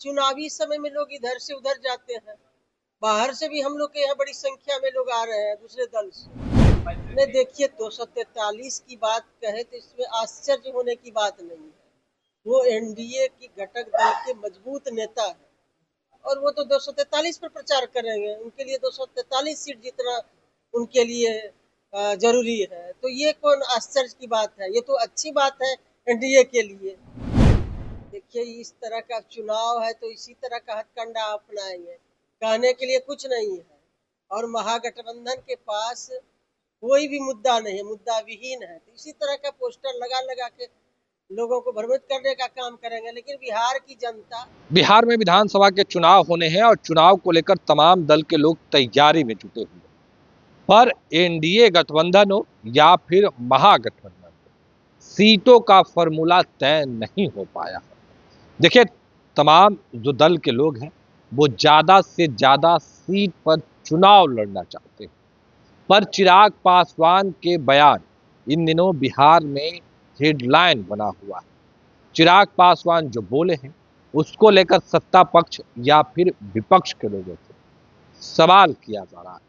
चुनावी समय में लोग इधर से उधर जाते हैं, बाहर से भी हम लोग के यहाँ बड़ी संख्या में लोग आ रहे हैं दूसरे दल से। नहीं, देखिए 243 की बात कहे तो इसमें आश्चर्य होने की बात नहीं है। वो एनडीए की घटक दल के मजबूत नेता है और वो तो 243 पर प्रचार करेंगे। उनके लिए 243 सीट जीतना उनके लिए जरूरी है। तो ये कौन आश्चर्य की बात है? ये तो अच्छी बात है एनडीए के लिए। देखिए, इस तरह का चुनाव है तो इसी तरह का हथकंडा अपनाएंगे, कहने के लिए कुछ नहीं है। और महागठबंधन के पास कोई भी मुद्दा नहीं है, मुद्दा विहीन है। तो इसी तरह का पोस्टर लगा लगा के लोगों को भ्रमित करने का काम करेंगे। लेकिन बिहार में विधानसभा के चुनाव होने हैं और चुनाव को लेकर तमाम दल के लोग तैयारी में जुटे हुए, पर एनडीए गठबंधन हो या फिर महागठबंधन, सीटों का फॉर्मूला तय नहीं हो पाया। देखिए, तमाम जो दल के लोग हैं वो ज्यादा से ज्यादा सीट पर चुनाव लड़ना चाहते हैं, पर चिराग पासवान के बयान इन दिनों बिहार में हेडलाइन बना हुआ है। चिराग पासवान जो बोले हैं उसको लेकर सत्ता पक्ष या फिर विपक्ष के लोगों से सवाल किया जा रहा है।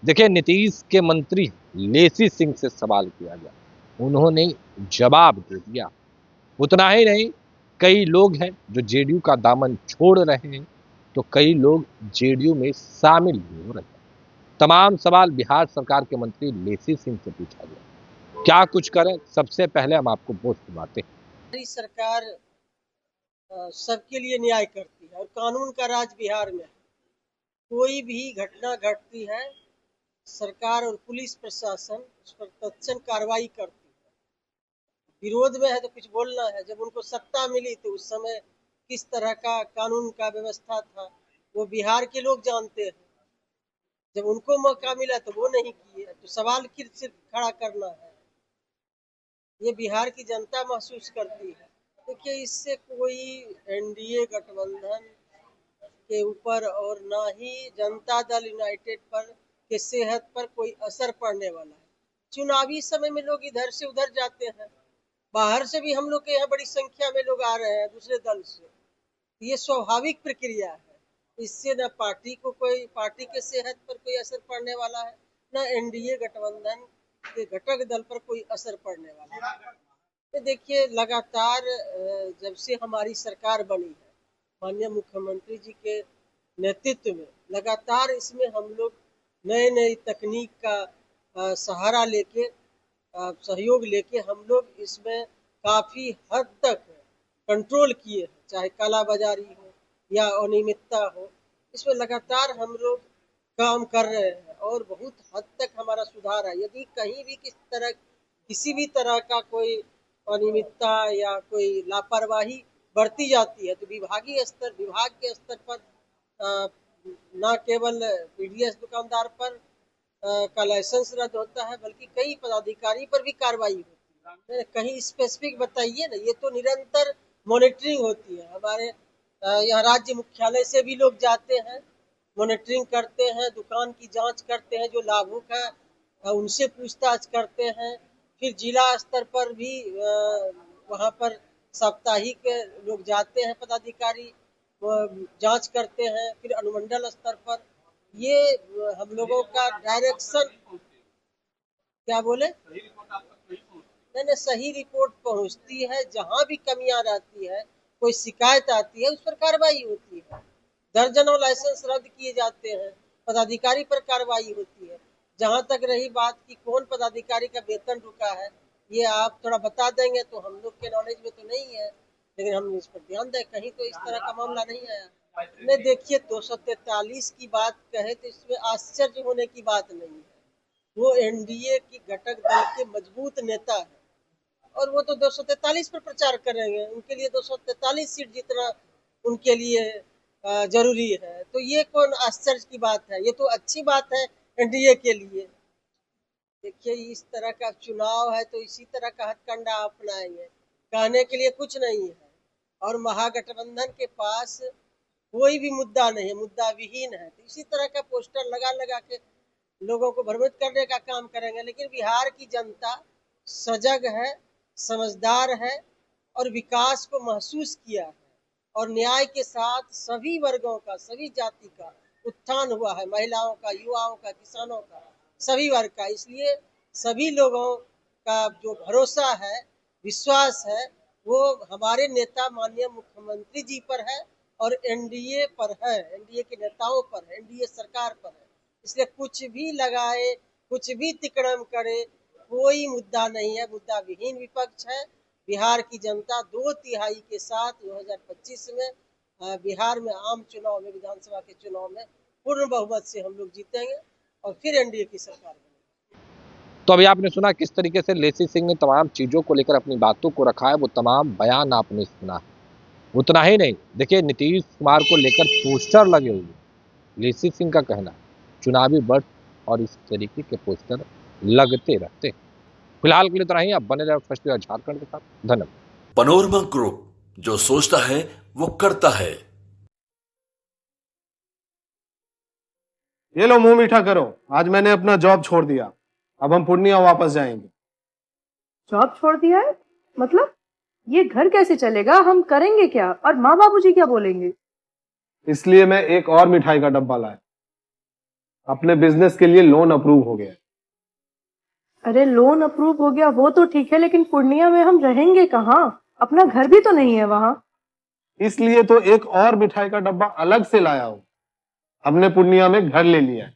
देखिए, नीतीश के मंत्री लेसी सिंह से सवाल किया गया, उन्होंने जवाब दे दिया। उतना ही नहीं, कई लोग हैं जो जेडीयू का दामन छोड़ रहे हैं, तो कई लोग जेडीयू में शामिल भी हो रहे हैं। तमाम सवाल बिहार सरकार के मंत्री लेसी सिंह से पूछा गया। क्या कुछ करें, सबसे पहले हम आपको वो सुनाते हैं। हमारी सरकार सबके लिए न्याय करती है और कानून का राज बिहार में है। कोई भी घटना घटती है, सरकार और पुलिस प्रशासन उस पर तत्क्षण कार्रवाई करती है। विरोध में है तो कुछ बोलना है। जब उनको सत्ता मिली तो उस समय किस तरह का कानून का व्यवस्था था वो बिहार के लोग जानते हैं। जब उनको मौका मिला तो वो नहीं किए, तो सवाल किस खड़ा करना है, ये बिहार की जनता महसूस करती है। देखिए, इससे कोई एनडीए गठबंधन के ऊपर और ना ही जनता दल यूनाइटेड पर के सेहत पर कोई असर पड़ने वाला है। चुनावी समय में लोग इधर से उधर जाते हैं, बाहर से भी हम लोग के यहाँ बड़ी संख्या में लोग आ रहे हैं दूसरे दल से। ये स्वाभाविक प्रक्रिया है। इससे न पार्टी के सेहत पर कोई असर पड़ने वाला है, न एनडीए गठबंधन के घटक दल पर कोई असर पड़ने वाला है। तो देखिए, लगातार जब से हमारी सरकार बनी है माननीय मुख्यमंत्री जी के नेतृत्व में, लगातार इसमें हम लोग नए नई तकनीक का सहारा लेके सहयोग लेके हम लोग इसमें काफी हद तक कंट्रोल किए हैं। चाहे कालाबाजारी हो या अनियमितता हो, इसमें लगातार हम लोग काम कर रहे हैं और बहुत हद तक हमारा सुधार है। यदि कहीं भी किसी भी तरह का कोई अनियमितता या कोई लापरवाही बरती जाती है तो विभाग के स्तर पर न केवल पीडीएस दुकानदार पर का लाइसेंस रद्द होता है, बल्कि कई पदाधिकारी पर भी कार्रवाई होती है। कहीं स्पेसिफिक बताइए ना। ये तो निरंतर मॉनिटरिंग होती है। हमारे यहाँ राज्य मुख्यालय से भी लोग जाते हैं, मॉनिटरिंग करते हैं, दुकान की जांच करते हैं, जो लाभुक है उनसे पूछताछ करते हैं। फिर जिला स्तर पर भी वहाँ पर साप्ताहिक लोग जाते हैं, पदाधिकारी जांच करते हैं। फिर अनुमंडल स्तर पर ये हम लोगों का डायरेक्शन क्या बोले नहीं, सही रिपोर्ट पहुंचती है। जहां भी कमियां रहती है, कोई शिकायत आती है, उस पर कार्रवाई होती है। दर्जनों लाइसेंस रद्द किए जाते हैं, पदाधिकारी पर कार्रवाई होती है। जहां तक रही बात कि कौन पदाधिकारी का वेतन रुका है, ये आप थोड़ा बता देंगे तो हम लोग के नॉलेज में तो नहीं है, लेकिन हम इस पर ध्यान दें। कहीं तो इस तरह का मामला नहीं आया। नहीं, देखिए 243 की बात कहे तो इसमें आश्चर्य होने की बात नहीं है। वो एनडीए की घटक दल के मजबूत नेता है और वो तो 243 पर प्रचार करेंगे। उनके लिए 243 सीट जीतना उनके लिए जरूरी है। तो ये कौन आश्चर्य की बात है? ये तो अच्छी बात है एनडीए के लिए। देखिए, इस तरह का चुनाव है तो इसी तरह का हथकंडा अपनाएंगे, कहने के लिए कुछ नहीं है। और महागठबंधन के पास कोई भी मुद्दा नहीं है, मुद्दा विहीन है। तो इसी तरह का पोस्टर लगा लगा के लोगों को भ्रमित करने का काम करेंगे। लेकिन बिहार की जनता सजग है, समझदार है और विकास को महसूस किया है। और न्याय के साथ सभी वर्गों का, सभी जाति का उत्थान हुआ है, महिलाओं का, युवाओं का, किसानों का, सभी वर्ग का। इसलिए सभी लोगों का जो भरोसा है, विश्वास है, वो हमारे नेता माननीय मुख्यमंत्री जी पर है और एनडीए पर है, एनडीए के नेताओं पर है, एनडीए सरकार पर है। इसलिए कुछ भी लगाए, कुछ भी तिकड़म करे, कोई मुद्दा नहीं है, मुद्दा विहीन विपक्ष है। बिहार की जनता 2/3 के साथ 2025 में बिहार में आम चुनाव में, विधानसभा के चुनाव में पूर्ण बहुमत से हम लोग जीतेंगे और फिर एनडीए की सरकार बनेगी। तो अभी आपने सुना किस तरीके से लेसी सिंह ने तमाम चीजों को लेकर अपनी बातों को रखा है, वो तमाम बयान आपने सुना। उतना ही नहीं, देखिए नीतीश कुमार को लेकर पोस्टर लगे हुए, लेसी सिंह का कहना चुनावी बट और इस तरीके के पोस्टर लगते रहते। फिलहाल के लिए इतना ही, आप बने रहे फर्स्ट झारखंड के साथ। धन्यवाद। पैनोरमा ग्रुप, जो सोचता है वो करता है। ये लो मुंह मीठा करो, आज मैंने अपना जॉब छोड़ दिया, अब हम पूर्णिया वापस जाएंगे। जॉब छोड़ दिया है? मतलब ये घर कैसे चलेगा? हम करेंगे क्या? और माँ बाबूजी क्या बोलेंगे? इसलिए मैं एक और मिठाई का डब्बा लाया, अपने बिजनेस के लिए लोन अप्रूव हो गया। अरे लोन अप्रूव हो गया वो तो ठीक है, लेकिन पूर्णिया में हम रहेंगे कहाँ? अपना घर भी तो नहीं है वहाँ। इसलिए तो एक और मिठाई का डब्बा अलग से लाया हूँ। हमने पूर्णिया में घर ले लिया है,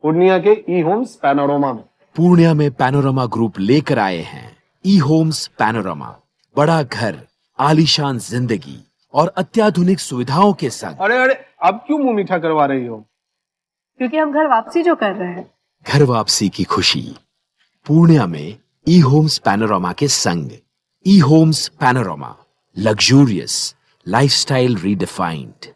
पूर्णिया के ई होम्स पैनोरमा में। पूर्णिया में पैनोरमा ग्रुप लेकर आए हैं ई होम्स पैनोरमा, बड़ा घर, आलीशान जिंदगी और अत्याधुनिक सुविधाओं के संग। अरे अरे, अब क्यों मुंह मीठा करवा रही हो? क्योंकि हम घर वापसी जो कर रहे हैं। घर वापसी की खुशी पूर्णिया में ई होम्स पैनोरमा के संग। ई Homes Panorama, luxurious lifestyle redefined.